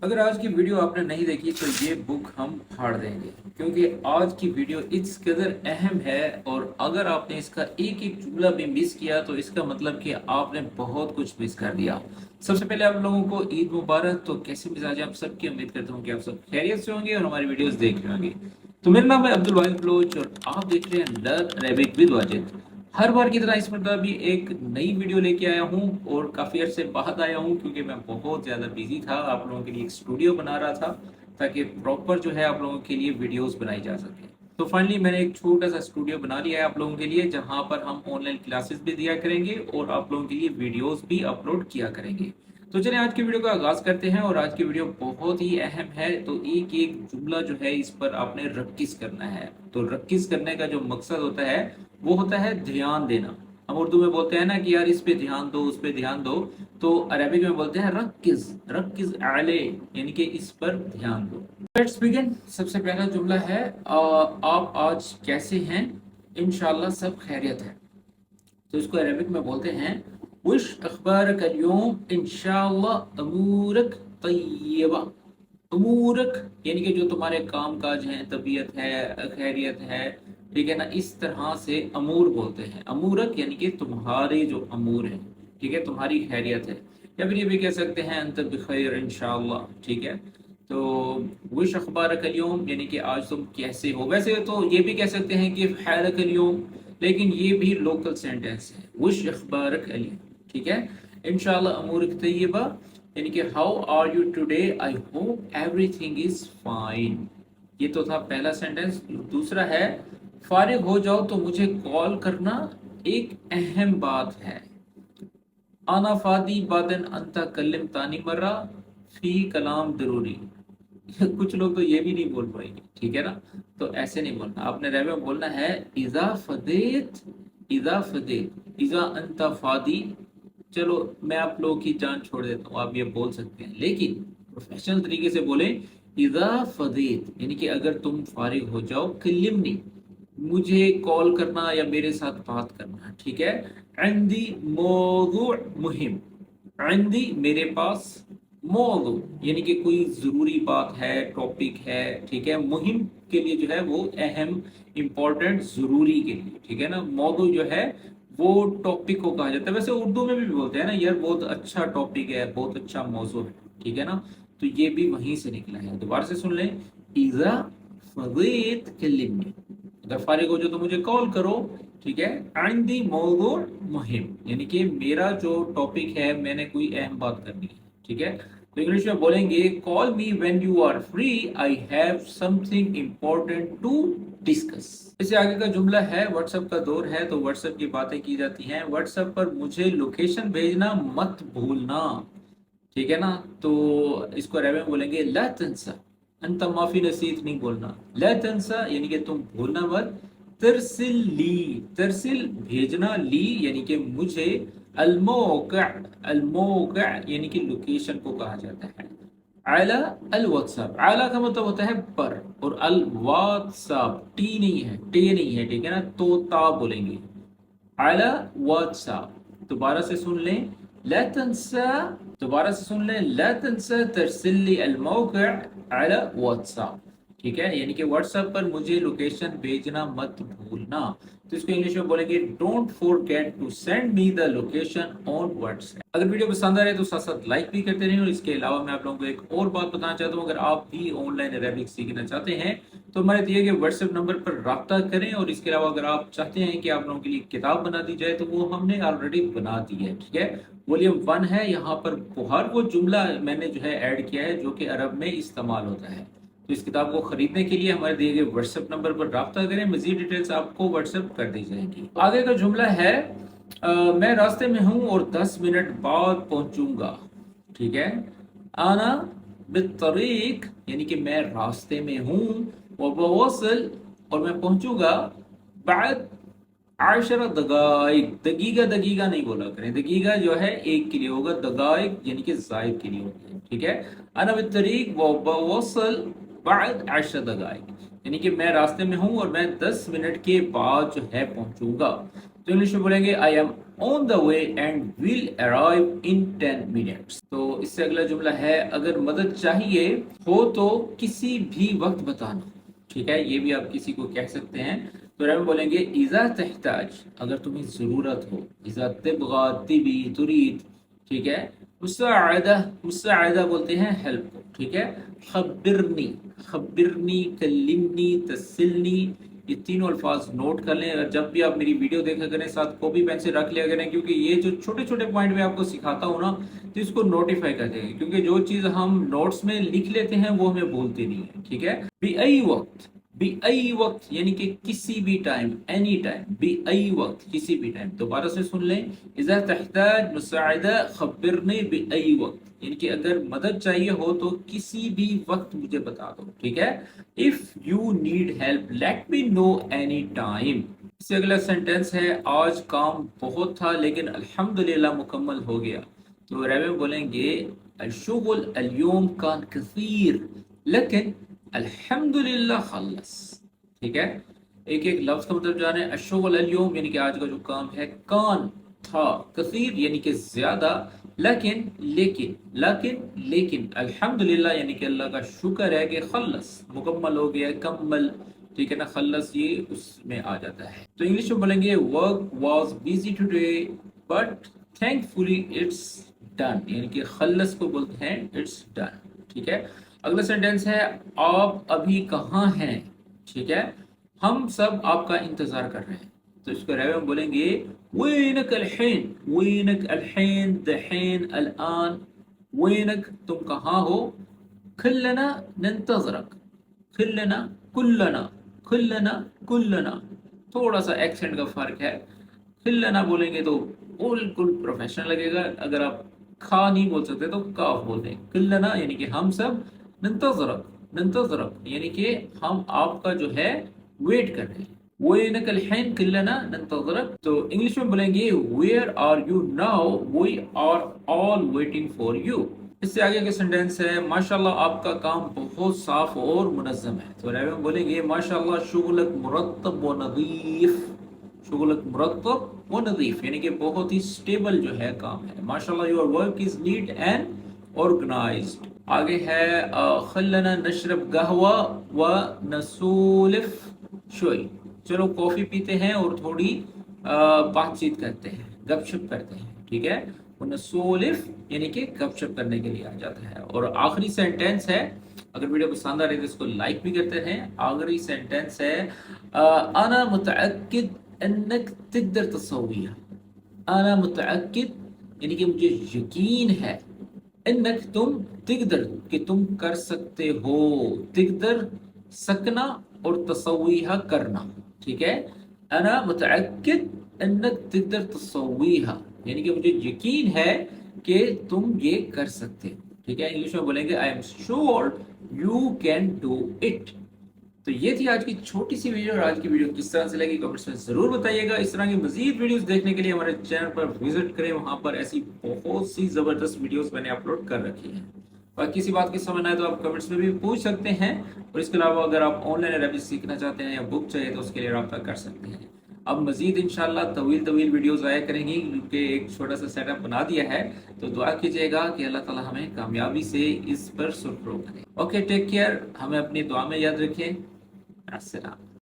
अगर आज की वीडियो आपने नहीं देखी तो ये बुक हम फाड़ देंगे, क्योंकि आज की वीडियो इस कदर अहम है। और अगर आपने इसका एक एक जुमला भी मिस किया तो इसका मतलब कि आपने बहुत कुछ मिस कर दिया। सबसे पहले आप लोगों को ईद मुबारक। तो कैसे मिजाज है आप सबकी, उम्मीद करता हूँ कि आप सब खैरियत से होंगे और हमारी वीडियोस देख रहे होंगे। तो मेरा नाम है अब्दुल वाहिद बलोच और आप देख रहे हैं लर्न अरेबिक विद वाजिद। हर बार की तरह इस मरतबा भी एक नई वीडियो लेके आया हूँ और काफ़ी अरसे बाद आया हूँ, क्योंकि मैं बहुत ज़्यादा बिजी था। आप लोगों के लिए एक स्टूडियो बना रहा था ताकि प्रॉपर जो है आप लोगों के लिए वीडियोस बनाई जा सके। तो फाइनली मैंने एक छोटा सा स्टूडियो बना लिया है आप लोगों के लिए, जहाँ पर हम ऑनलाइन क्लासेस भी दिया करेंगे और आप लोगों के लिए वीडियोस भी अपलोड किया करेंगे। तो चलिए आज की वीडियो का आगाज करते हैं। और आज की वीडियो बहुत ही अहम है, तो एक एक जुमला जो है इस पर आपने रक्किस करना है। तो रक्किस करने का जो मकसद होता है वो होता है ध्यान देना। हम उर्दू में बोलते हैं ना कि यार इस पे ध्यान दो, उस पे ध्यान दो। तो अरबिक में बोलते हैं रक्किस, रक्किस अले, यानी कि इस पर ध्यान दो। Let's begin. सबसे पहला जुमला है आप आज कैसे हैं? इंशाल्लाह सब खैरियत है। तो इसको अरबिक में बोलते हैं वश अखबारक अल्यौम इंशाअल्लाह अमूरक तय्यबा। अमूरक यानी कि जो तुम्हारे काम काज हैं, तबीयत है, खैरियत है, ठीक है ना, इस तरह से अमूर बोलते हैं। अमूरक यानी कि तुम्हारे जो अमूर हैं, ठीक है, तुम्हारी खैरियत है। या फिर ये भी कह सकते हैं अंत बखैर इंशाअल्लाह, ठीक है। तो विश अखबारक अल्यौम यानी कि आज तुम कैसे हो। वैसे तो ये भी कह सकते हैं कि खैरक अल्यौम, लेकिन ये भी लोकल सेंटेंस है। विश अखबारक अल्यौम, ठीक है। इंशाल्लाह अमूरक तय्यबा यानी कि how are you today, I hope everything is fine. ये तो था पहला सेंटेंस। दूसरा है फारिग हो जाओ तो मुझे कॉल करना, एक अहम बात है। आना फादी बादन अंता कल्लिम तानी मर्रा, फी कलाम जरूरी। कुछ लोग तो ये भी नहीं बोल पाएंगे, ठीक है ना। तो ऐसे नहीं बोलना, आपने रैब में बोलना है इजा फदेत, इजा फदेत, इजा अंता फादी। चलो मैं आप लोगों की जान छोड़ देता हूँ, आप ये बोल सकते हैं, लेकिन प्रोफेशनल तरीके से बोले इजा फदेत यानी कि अगर तुम फारिग हो जाओ, कलिमनी मुझे कॉल करना या मेरे साथ बात करना, ठीक है। अंदी मौजू मुहिम, अंदी मेरे पास, मौजू यानी कि कोई जरूरी बात है, टॉपिक है, ठीक है। मुहिम के लिए जो है वो अहम, इंपॉर्टेंट, जरूरी के लिए, ठीक है ना। मौजू जो है वो टॉपिक को कहा जाता है। वैसे उर्दू में भी बोलते हैं ना यार बहुत अच्छा टॉपिक है, बहुत अच्छा मौजू है, ठीक है ना। तो ये भी वहीं से निकला है। दोबारा से सुन लें, इजा फदीत कलिमनी, अगर फारिग हो जो तो मुझे कॉल करो, ठीक है। आइंदी मौजू मुहिम यानी कि मेरा जो टॉपिक है, मैंने कोई अहम बात करनी है, ठीक है। तो इंग्लिश में बोलेंगे call me when you are free, I have something important to discuss. इससे आगे का जुमला है व्हाट्सएप का दौर है, तो व्हाट्सएप की बातें की जाती हैं। व्हाट्सएप पर मुझे लोकेशन भेजना मत भूलना, ठीक है ना। तो इसको अरबी में बोलेंगे ला तंसा, अंत माफी नसीत नहीं बोलना। ला तंसा यानी कि तुम भूलना मत। तरसिल ली, तरसिल भेजना, ली यानी कि मुझे, अलमौका, अलमौका यानी कि लोकेशन को कहा जाता है। आला अल व्हाट्सएप, आला का मतलब होता है पर, और अल व्हाट्सएप टी नहीं है, टे नहीं है, ठीक है ना, तो ता बोलेंगे। आला व्हाट्सएप। दोबारा से सुन लें, ला तंसा, दोबारा से सुन लें, ला तंसा तरसिली अल मौका अला व्हाट्सएप, ठीक है। यानी कि व्हाट्सएप पर मुझे लोकेशन भेजना मत भूलना। तो इसको इंग्लिश में बोलेंगे don't forget to send me the location on WhatsApp. अगर वीडियो पसंद आ रही है तो साथ साथ लाइक भी करते रहें। और इसके अलावा मैं आप लोगों को एक और बात बताना चाहता हूँ, अगर आप भी ऑनलाइन अरेबिक सीखना चाहते हैं तो हमारे दिए गए व्हाट्सएप नंबर पर राब्ता करें। और इसके अलावा अगर आप चाहते हैं कि आप लोगों के लिए किताब बना दी जाए तो वो हमने ऑलरेडी बना दी है, ठीक है। वॉल्यूम 1 है, यहाँ पर हर वो जुमला मैंने जो है ऐड किया है जो कि अरब में इस्तेमाल होता है। तो इस किताब को खरीदने के लिए हमारे दिए गए व्हाट्सएप नंबर पर राब्ता करें। मजीद डिटेल्स आपको व्हाट्सएप कर दी जाएगी। आगे का जुमला है मैं रास्ते में हूँ और 10 मिनट बाद पहुंचूंगा, ठीक है। आना बितरीक यानी कि मैं रास्ते में हूँ, वबवसल और मैं पहुंचूंगा, बाद आशरा दगाइक, दगीगा दगीगा नहीं बोला करें, दगीगा जो है एक के लिए होगा, दगाइक यानी कि जायद के लिए होता है, ठीक है। अना बितरीक वबवसल बाद आशरा दगाइक यानी कि मैं रास्ते में हूँ और मैं 10 मिनट के बाद जो है पहुंचूंगा। तो इंग्लिश में बोलेंगे I am on the way and will arrive in 10 minutes. तो इससे अगला जुमला है अगर मदद चाहिए हो तो किसी भी वक्त बताना। ठीक है, ये भी आप किसी को कह सकते हैं। तो अरबी में बोलेंगे इज़ा तहताज, अगर तुम्हें ज़रूरत हो। इज़ा तिबगा, तिबी, तुरीद। ठीक है। मुस्साअदा, मुस्साअदा बोलते हैं हेल्प को। ठीक है। खबिरनी, खबिरनी, कल्लिमनी, तसिलनी, ये तीनों अल्फाज नोट कर लें। अगर जब भी आप मेरी वीडियो देखा करें साथ कॉपी पेन से रख लिया करें, क्योंकि ये जो छोटे छोटे पॉइंट में आपको सिखाता हूँ ना, तो इसको नोटिफाई कर देंगे, क्योंकि जो चीज़ हम नोट्स में लिख लेते हैं वो हमें बोलते नहीं है। ठीक है। बेअई वक्त, बेअई वक्त यानी कि किसी भी टाइम, एनी टाइम। बेअई वक्त, किसी भी टाइम। दोबारा से सुन लें, इज़ा तहताज मुसाइदा खबिरनी बेअई वक्त, यानी कि अगर मदद चाहिए हो तो किसी भी वक्त मुझे बता दो। ठीक है। If you need help let me know any time. इससे अगला सेंटेंस है आज काम बहुत था लेकिन अल्हम्दुलिल्लाह मुकम्मल हो गया। तो अरबी में बोलेंगे अल-शुगल अल-यौम कान कसीर लेकिन अल्हम्दुलिल्लाह खल्लस। ठीक है। एक एक लफ्ज का मतलब जाने। अल-शुगल अल-यौम यानी कि आज का जो काम है, कान था, कसीर यानी कि ज्यादा, लेकिन लेकिन लेकिन लेकिन अल्हम्दुलिल्लाह यानी कि अल्लाह का शुक्र है कि खल्लस मुकम्मल हो गया, कम्मल। ठीक है ना, खल्लस ये उसमें आ जाता है। तो इंग्लिश में बोलेंगे work was busy today but thankfully it's done, यानी कि खल्लस को बोलते हैं इट्स डन। ठीक है। अगला सेंटेंस है आप अभी कहाँ हैं। ठीक है। हम सब आपका इंतजार कर रहे हैं। तो इसको अरबी में बोलेंगे वैनक अलहीन, वैनक अलहीन, दहीन, अलआन। वैनक तुम कहाँ हो। खिल्लना नंतजरक, खिल्लना कुल्लना, खिल्लना कुल्लना। थोड़ा सा एक्सेंट का फर्क है। खिल्लना बोलेंगे तो बिल्कुल प्रोफेशनल लगेगा। अगर आप खा नहीं बोल सकते तो काफ बोल दें। खिल्लना यानी कि हम सब, नंतजरक, नंतजरक यानी कि हम आपका जो है वेट कर रहे हैं। وينك الحين كلنا ننتظرك। तो इंग्लिश में बोलेंगे where are you now we are all waiting for you। इससे आगे का सेंटेंस है माशाल्लाह आपका काम बहुत साफ और मुनज़्ज़म है। तो अरबी में बोलेंगे माशाल्लाह शुगलक मुरत्तब व नज़ीफ, शुगलक मुरत्तब व नज़ीफ यानी कि बहुत ही स्टेबल जो है काम है। माशाल्लाह your work is neat and organised. आगे है खल्लना नशरब कहवा व नसूलिफ शोई, चलो कॉफी पीते हैं और थोड़ी बातचीत करते हैं, गपशप करते हैं। ठीक है। नसूलिफ यानी कि गपशप करने के लिए आ जाता है। और आखिरी सेंटेंस है, अगर वीडियो पसंद आ रही है तो इसको लाइक भी करते हैं। आखिरी सेंटेंस है अना मुतअक्किद अन्नक तिकदर तसव्वीहा। अना मुतअक्किद यानी कि मुझे यकीन है, अन्नक तुम, तिकदर कि तुम कर सकते हो, तिकदर सकना और तसव्वीहा करना। ठीक है। अना मुतअक्किद अन्नक तिकदर तसव्वीहा यानी कि मुझे यकीन है कि तुम ये कर सकते हो। ठीक है। इंग्लिश में बोलेंगे I am sure you can do it. तो ये थी आज की छोटी सी वीडियो। और आज की वीडियो किस तरह से लगी कमेंट्स में जरूर बताइएगा। इस तरह की मजीद वीडियोस देखने के लिए हमारे चैनल पर विजिट करें, वहां पर ऐसी बहुत सी जबरदस्त वीडियोस मैंने अपलोड कर रखी हैं। और किसी बात की समझ ना आए तो आप कमेंट्स में भी पूछ सकते हैं। और इसके अलावा अगर आप ऑनलाइन अरबी सीखना चाहते हैं या बुक चाहिए तो उसके लिए रब्ता कर सकते हैं। अब मजीद इंशाल्लाह तवील तवील वीडियोस आया करेंगी, क्योंकि एक छोटा सा सेटअप बना दिया है। तो दुआ कीजिएगा कि अल्लाह ताला हमें कामयाबी से इस पर सुरखरू करे। ओके, टेक केयर, हमें अपनी दुआ में याद रखें। अस्सलाम।